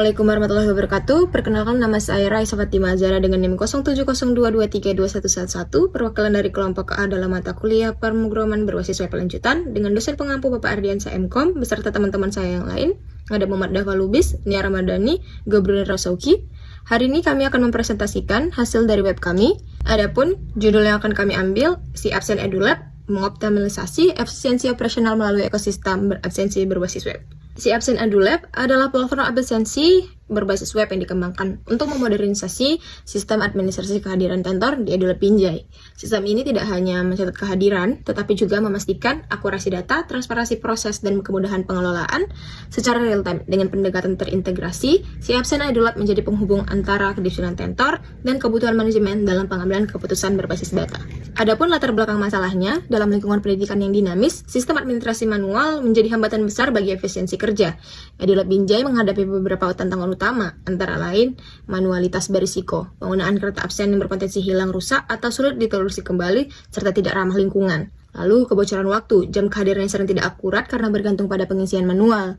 Assalamualaikum warahmatullahi wabarakatuh. Perkenalkan, nama saya Raisa Fatima Azara dengan NIM 0702232111. Perwakilan dari kelompok A dalam mata kuliah pemrograman berbasis web lanjutan dengan dosen pengampu Bapak Ardiansa MKOM beserta teman-teman saya yang lain. Ada Muhammad Dava Lubis, Nia Ramadhani, Gabriel Rasauki. Hari ini kami akan mempresentasikan hasil dari web kami. Adapun judul yang akan kami ambil, si Absen EduLab mengoptimalisasi efisiensi operasional melalui ekosistem absensi berbasis web. Si Absen EduLab adalah platform absensi berbasis web yang dikembangkan untuk memodernisasi sistem administrasi kehadiran tentor di EduLab Binjai. Sistem ini tidak hanya mencatat kehadiran, tetapi juga memastikan akurasi data, transparansi proses, dan kemudahan pengelolaan secara real-time. Dengan pendekatan terintegrasi, si Absen EduLab menjadi penghubung antara kedisiplinan tentor dan kebutuhan manajemen dalam pengambilan keputusan berbasis data. Adapun latar belakang masalahnya, dalam lingkungan pendidikan yang dinamis, sistem administrasi manual menjadi hambatan besar bagi efisiensi kerja. EduLab Binjai menghadapi beberapa tantangan utama, antara lain manualitas berisiko, penggunaan kereta absen yang berpotensi hilang, rusak, atau sulit ditelusuri kembali, serta tidak ramah lingkungan. Lalu kebocoran waktu, jam kehadiran yang sering tidak akurat karena bergantung pada pengisian manual,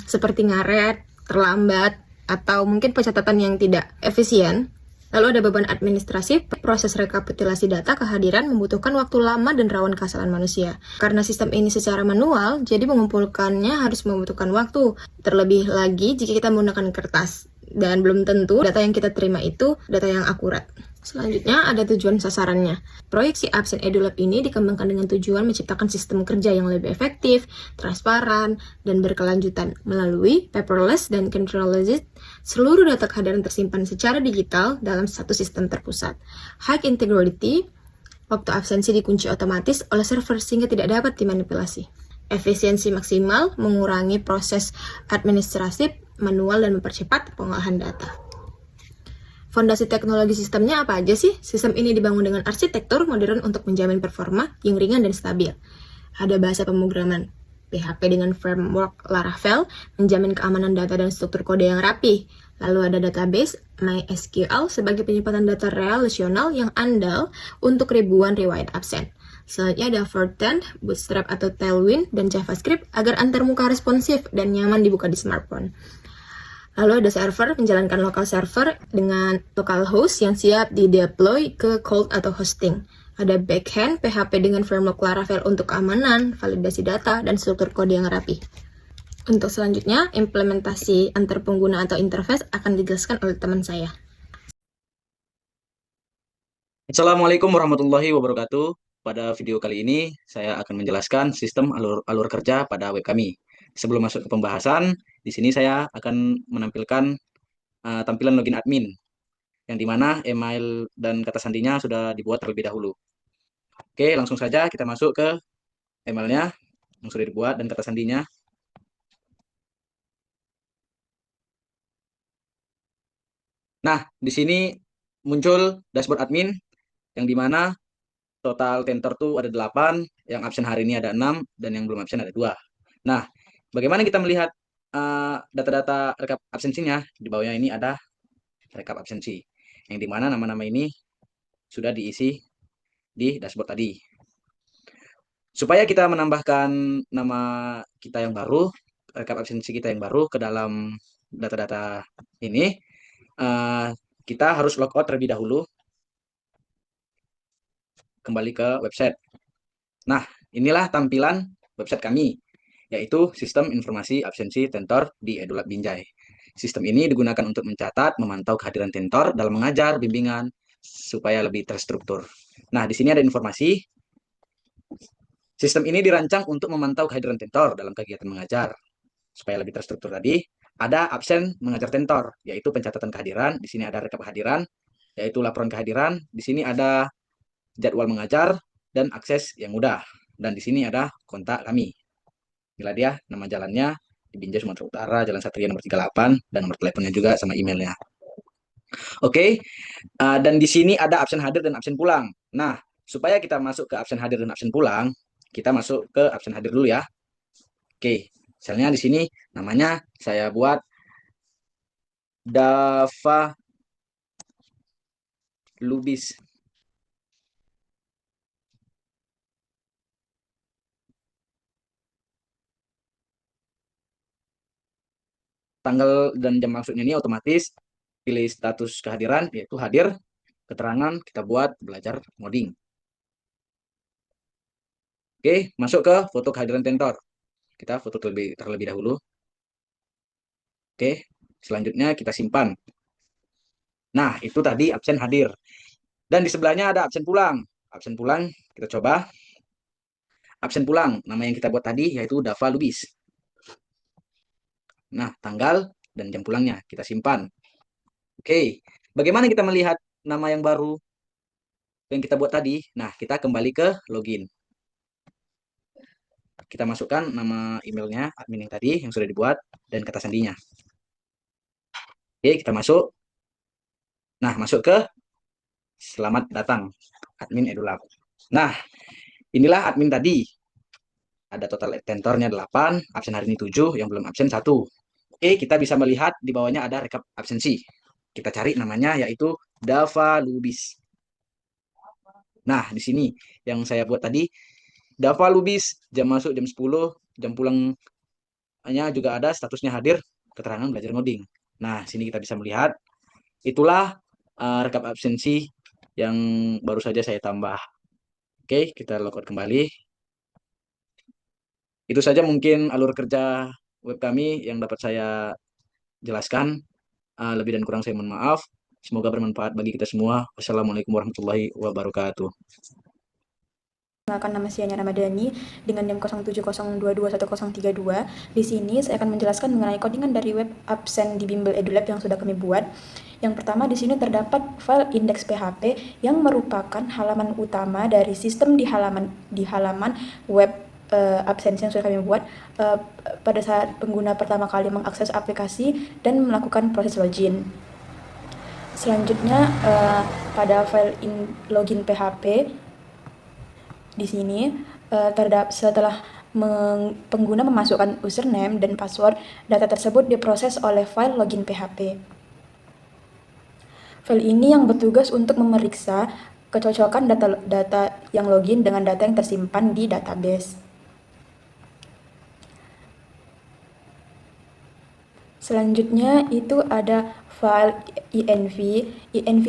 seperti ngaret, terlambat, atau mungkin pencatatan yang tidak efisien. Lalu ada beban administratif, proses rekapitulasi data kehadiran membutuhkan waktu lama dan rawan kesalahan manusia. Karena sistem ini secara manual, jadi mengumpulkannya harus membutuhkan waktu. Terlebih lagi jika kita menggunakan kertas, dan belum tentu data yang kita terima itu data yang akurat. Selanjutnya ada tujuan sasarannya. Proyek si Absen EduLab ini dikembangkan dengan tujuan menciptakan sistem kerja yang lebih efektif, transparan, dan berkelanjutan. Melalui paperless dan centralized, seluruh data kehadiran tersimpan secara digital dalam satu sistem terpusat. High integrity, waktu absensi dikunci otomatis oleh server sehingga tidak dapat dimanipulasi. Efisiensi maksimal, mengurangi proses administratif, manual, dan mempercepat pengolahan data. Fondasi teknologi sistemnya apa aja sih? Sistem ini dibangun dengan arsitektur modern untuk menjamin performa yang ringan dan stabil. Ada bahasa pemrograman PHP dengan framework Laravel, menjamin keamanan data dan struktur kode yang rapi. Lalu ada database MySQL sebagai penyimpanan data relasional yang andal untuk ribuan riwayat absen. Selanjutnya ada Fortran, Bootstrap atau Tailwind, dan JavaScript agar antarmuka responsif dan nyaman dibuka di smartphone. Lalu ada server, menjalankan local server dengan localhost yang siap di-deploy ke cloud atau hosting. Ada backend, PHP dengan framework Laravel untuk keamanan, validasi data, dan struktur kode yang rapi. Untuk selanjutnya, implementasi antar pengguna atau interface akan dijelaskan oleh teman saya. Assalamualaikum warahmatullahi wabarakatuh. Pada video kali ini, saya akan menjelaskan sistem alur kerja pada web kami. Sebelum masuk ke pembahasan, di sini saya akan menampilkan tampilan login admin, yang dimana email dan kata sandinya sudah dibuat terlebih dahulu. Oke, langsung saja kita masuk ke emailnya yang sudah dibuat dan kata sandinya. Nah, di sini muncul dashboard admin, yang dimana total tentor tuh ada 8, yang absen hari ini ada 6, dan yang belum absen ada 2. Nah, bagaimana kita melihat data-data rekap absensinya? Di bawahnya ini ada rekap absensi, yang dimana nama-nama ini sudah diisi di dashboard tadi. Supaya kita menambahkan nama kita yang baru, rekap absensi kita yang baru ke dalam data-data ini, kita harus logout terlebih dahulu, kembali ke website. Nah, inilah tampilan website kami, yaitu Sistem Informasi Absensi Tentor di EduLab Binjai. Sistem ini digunakan untuk mencatat, memantau kehadiran tentor dalam mengajar, bimbingan, supaya lebih terstruktur. Nah, di sini ada informasi. Sistem ini dirancang untuk memantau kehadiran tentor dalam kegiatan mengajar, supaya lebih terstruktur tadi. Ada absen mengajar tentor, yaitu pencatatan kehadiran. Di sini ada rekap kehadiran, yaitu laporan kehadiran. Di sini ada jadwal mengajar dan akses yang mudah. Dan di sini ada kontak kami. Inilah dia nama jalannya di Binjai Sumatera Utara, Jalan Satria nomor 38, dan nomor teleponnya juga sama emailnya. Oke, dan di sini ada absen hadir dan absen pulang. Nah, supaya kita masuk ke absen hadir dan absen pulang, kita masuk ke absen hadir dulu ya. Oke, misalnya di sini namanya saya buat Dava Lubis. tanggal dan jam masuknya ini otomatis pilih status kehadiran, yaitu hadir, keterangan kita buat belajar ngoding. Oke, masuk ke foto kehadiran tentor. Kita foto terlebih dahulu. Oke, selanjutnya kita simpan. Nah, itu tadi absen hadir. Dan di sebelahnya ada absen pulang. Absen pulang, kita coba. Absen pulang, nama yang kita buat tadi yaitu Dava Lubis. Nah, tanggal dan jam pulangnya kita simpan. Oke, bagaimana kita melihat nama yang baru yang kita buat tadi? Nah, kita kembali ke login. Kita masukkan nama emailnya admin yang tadi yang sudah dibuat dan kata sandinya. Oke, kita masuk. Nah, masuk ke selamat datang admin EduLab. Nah, inilah admin tadi. Ada total tentornya 8, absen hari ini 7, yang belum absen 1. Oke, kita bisa melihat di bawahnya ada rekap absensi. Kita cari namanya yaitu Dava Lubis. Nah, di sini yang saya buat tadi, Dava Lubis, jam masuk jam 10, jam pulangnya juga ada, statusnya hadir, keterangan belajar ngoding. Nah, sini kita bisa melihat, itulah rekap absensi yang baru saja saya tambah. Oke, kita logout kembali. Itu saja mungkin alur kerja web kami yang dapat saya jelaskan. Lebih dan kurang saya mohon maaf. Semoga bermanfaat bagi kita semua. Wassalamualaikum warahmatullahi wabarakatuh. Perkenalkan, nama saya Niara Ramadhani dengan NIM 0702210032. Di sini saya akan menjelaskan mengenai codingan dari web absen di Bimbel EduLab yang sudah kami buat. Yang pertama, di sini terdapat file index.php yang merupakan halaman utama dari sistem di halaman web absensi yang sudah kami buat pada saat pengguna pertama kali mengakses aplikasi dan melakukan proses login. Selanjutnya, pada file login PHP di sini setelah pengguna memasukkan username dan password, data tersebut diproses oleh file login PHP. File ini yang bertugas untuk memeriksa kecocokan data yang login dengan data yang tersimpan di database. Selanjutnya itu ada file env. env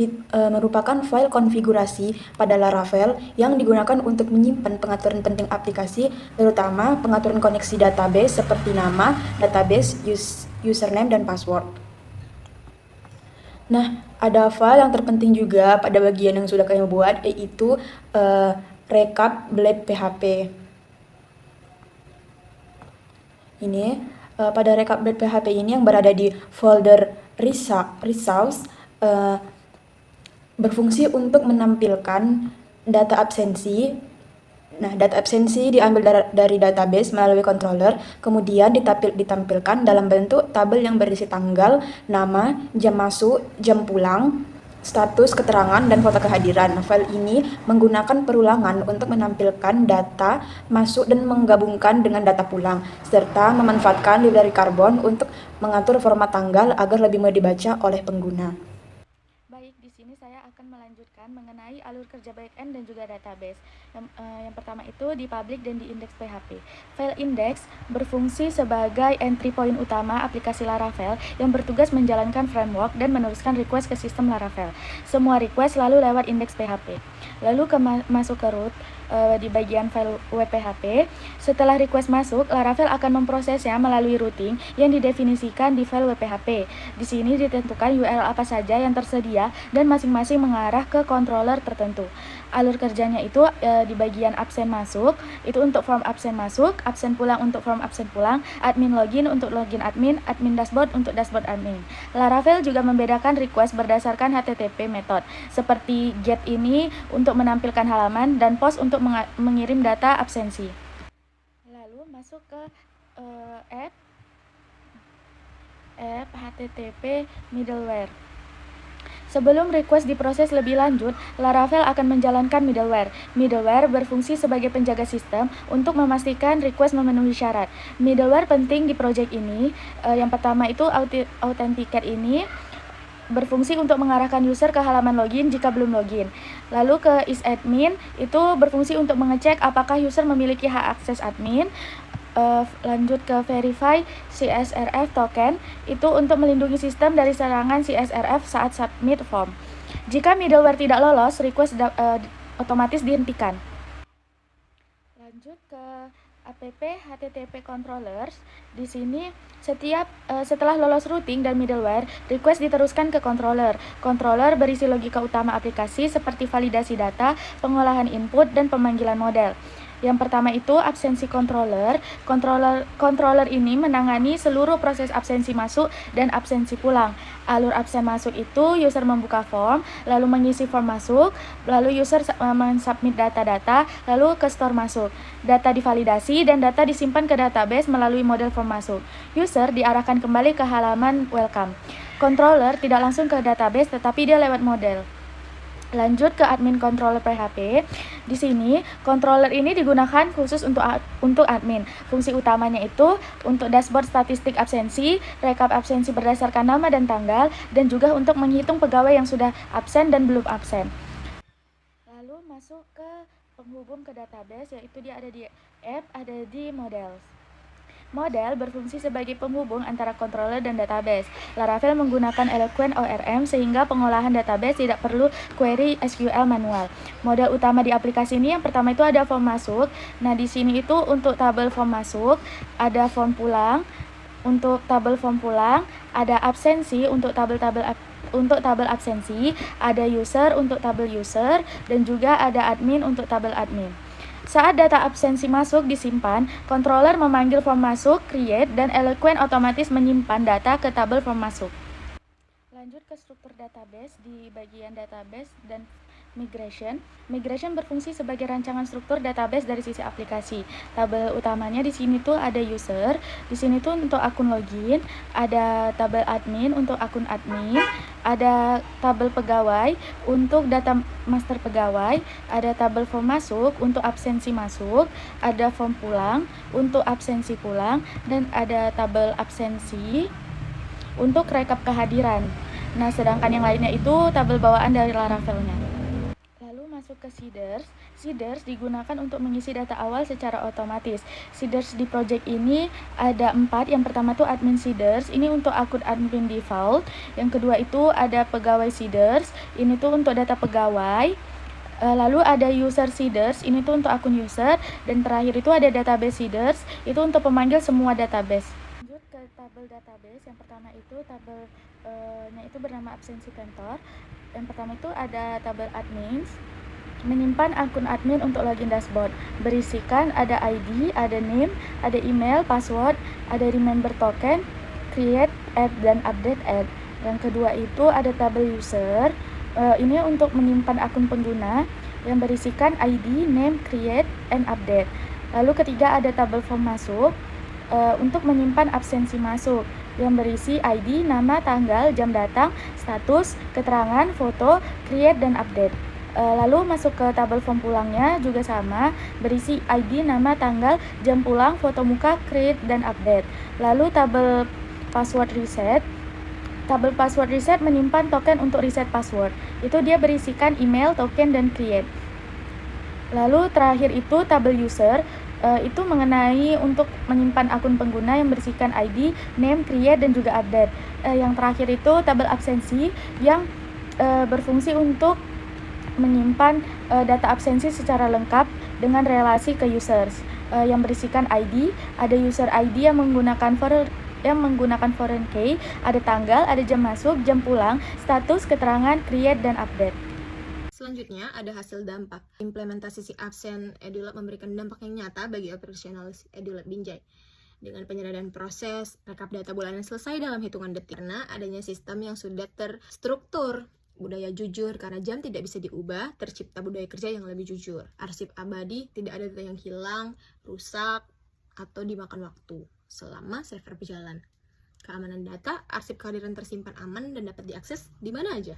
merupakan file konfigurasi pada Laravel yang digunakan untuk menyimpan pengaturan penting aplikasi, terutama pengaturan koneksi database seperti nama, database, username, dan password. Nah, ada file yang terpenting juga pada bagian yang sudah kami buat, yaitu recap blade PHP. Ini pada rekap PHP ini yang berada di folder resource berfungsi untuk menampilkan data absensi. Nah, data absensi diambil dari database melalui controller, kemudian ditampilkan dalam bentuk tabel yang berisi tanggal, nama, jam masuk, jam pulang, status, keterangan, dan foto kehadiran. File ini menggunakan perulangan untuk menampilkan data masuk dan menggabungkan dengan data pulang, serta memanfaatkan library Carbon untuk mengatur format tanggal agar lebih mudah dibaca oleh pengguna. Baik, di sini saya akan melanjutkan mengenai alur kerja backend dan juga database. Yang pertama itu di public dan di index PHP. File index berfungsi sebagai entry point utama aplikasi Laravel yang bertugas menjalankan framework dan meneruskan request ke sistem Laravel. Semua request lalu lewat index PHP. Lalu masuk ke root di bagian file web PHP. Setelah request masuk, Laravel akan memprosesnya melalui routing yang didefinisikan di file web PHP. Di sini ditentukan URL apa saja yang tersedia dan masing-masing mengarah ke controller tertentu. Alur kerjanya itu di bagian absen masuk, itu untuk form absen masuk, absen pulang untuk form absen pulang, admin login untuk login admin, admin dashboard untuk dashboard admin. Laravel juga membedakan request berdasarkan HTTP method, seperti get ini untuk menampilkan halaman dan post untuk mengirim data absensi. Lalu masuk ke app HTTP middleware. Sebelum request diproses lebih lanjut, Laravel akan menjalankan middleware. Middleware berfungsi sebagai penjaga sistem untuk memastikan request memenuhi syarat. Middleware penting di project ini. Yang pertama itu Authenticate ini berfungsi untuk mengarahkan user ke halaman login jika belum login. Lalu ke isAdmin itu berfungsi untuk mengecek apakah user memiliki hak akses admin. lanjut ke verify CSRF token, itu untuk melindungi sistem dari serangan CSRF saat submit form. Jika middleware tidak lolos, request otomatis dihentikan. Lanjut ke app HTTP controllers. Di sini setelah lolos routing dan middleware, request diteruskan ke controller. Controller berisi logika utama aplikasi seperti validasi data, pengolahan input, dan pemanggilan model. Yang pertama itu absensi controller. Controller ini menangani seluruh proses absensi masuk dan absensi pulang. Alur absen masuk itu user membuka form, lalu mengisi form masuk, lalu user mensubmit data-data, lalu ke store masuk. Data divalidasi dan data disimpan ke database melalui model form masuk. User diarahkan kembali ke halaman welcome. Controller tidak langsung ke database tetapi dia lewat model. Lanjut ke admin controller PHP. Di sini controller ini digunakan khusus untuk admin. Fungsi utamanya itu untuk dashboard statistik absensi, rekap absensi berdasarkan nama dan tanggal, dan juga untuk menghitung pegawai yang sudah absen dan belum absen. Lalu masuk ke penghubung ke database, yaitu dia ada di app, ada di models. Model berfungsi sebagai penghubung antara controller dan database. Laravel menggunakan Eloquent ORM sehingga pengolahan database tidak perlu query SQL manual. Model utama di aplikasi ini yang pertama itu ada form masuk. Nah, di sini itu untuk tabel form masuk, ada form pulang. Untuk tabel form pulang, ada absensi untuk tabel absensi, ada user untuk tabel user, dan juga ada admin untuk tabel admin. Saat data absensi masuk disimpan, controller memanggil form masuk, create, dan Eloquent otomatis menyimpan data ke tabel form masuk. Lanjut ke struktur database di bagian database dan migration. Migration berfungsi sebagai rancangan struktur database dari sisi aplikasi. Tabel utamanya di sini tuh ada user, di sini tuh untuk akun login, ada tabel admin untuk akun admin, ada tabel pegawai untuk data master pegawai, ada tabel form masuk untuk absensi masuk, ada form pulang untuk absensi pulang, dan ada tabel absensi untuk rekap kehadiran. Nah, sedangkan yang lainnya itu tabel bawaan dari Laravel-nya. Lalu masuk ke seeders. Seeders digunakan untuk mengisi data awal secara otomatis. Seeders di project ini ada 4. Yang pertama itu admin seeders, ini untuk akun admin default. Yang kedua itu ada pegawai seeders, ini tuh untuk data pegawai. Lalu ada user seeders, ini tuh untuk akun user. Dan terakhir itu ada database seeders, itu untuk pemanggil semua database. Lanjut ke tabel database. Yang pertama itu tabelnya itu bernama absensi kantor. Yang pertama itu ada tabel admins, menyimpan akun admin untuk login dashboard. Berisikan ada ID, ada name, ada email, password, ada remember token, create, add, dan update add. Yang kedua itu ada tabel user, ini untuk menyimpan akun pengguna yang berisikan ID, name, create, and update. Lalu ketiga ada tabel form masuk, untuk menyimpan absensi masuk yang berisi ID, nama, tanggal, jam datang, status, keterangan, foto, create, dan update. Lalu masuk ke tabel form pulangnya juga sama, berisi ID, nama, tanggal, jam pulang, foto muka, create, dan update. Lalu tabel password reset. Tabel password reset menyimpan token untuk reset password. Itu dia berisikan email, token, dan create. Lalu terakhir itu tabel user, itu mengenai untuk menyimpan akun pengguna yang berisikan ID, name, create, dan juga update. Yang terakhir itu tabel absensi yang berfungsi untuk menyimpan data absensi secara lengkap dengan relasi ke users, yang berisikan ID, ada user ID yang menggunakan foreign key, ada tanggal, ada jam masuk, jam pulang, status, keterangan, create, dan update. Selanjutnya ada hasil dampak. Implementasi si Absen EduLab memberikan dampak yang nyata bagi operasional EduLab Binjai. Dengan penyederhanaan proses, rekap data bulanan selesai dalam hitungan detik. Karena adanya sistem yang sudah terstruktur, budaya jujur, karena jam tidak bisa diubah, tercipta budaya kerja yang lebih jujur. Arsip abadi, tidak ada data yang hilang, rusak, atau dimakan waktu selama server berjalan. Keamanan data, arsip kehadiran tersimpan aman dan dapat diakses di mana aja.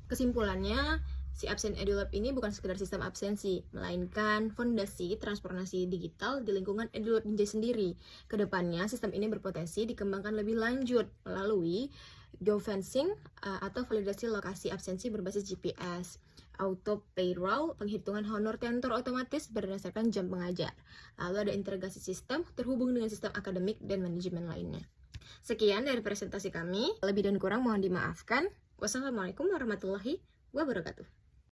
Kesimpulannya, si Absen EduLab ini bukan sekedar sistem absensi, melainkan fondasi transformasi digital di lingkungan EduLab Binjai sendiri. Kedepannya, sistem ini berpotensi dikembangkan lebih lanjut melalui geofencing atau validasi lokasi absensi berbasis GPS, auto payroll, penghitungan honor tentor otomatis berdasarkan jam pengajar. Lalu ada integrasi sistem terhubung dengan sistem akademik dan manajemen lainnya. Sekian dari presentasi kami. Lebih dan kurang mohon dimaafkan. Wassalamualaikum warahmatullahi wabarakatuh.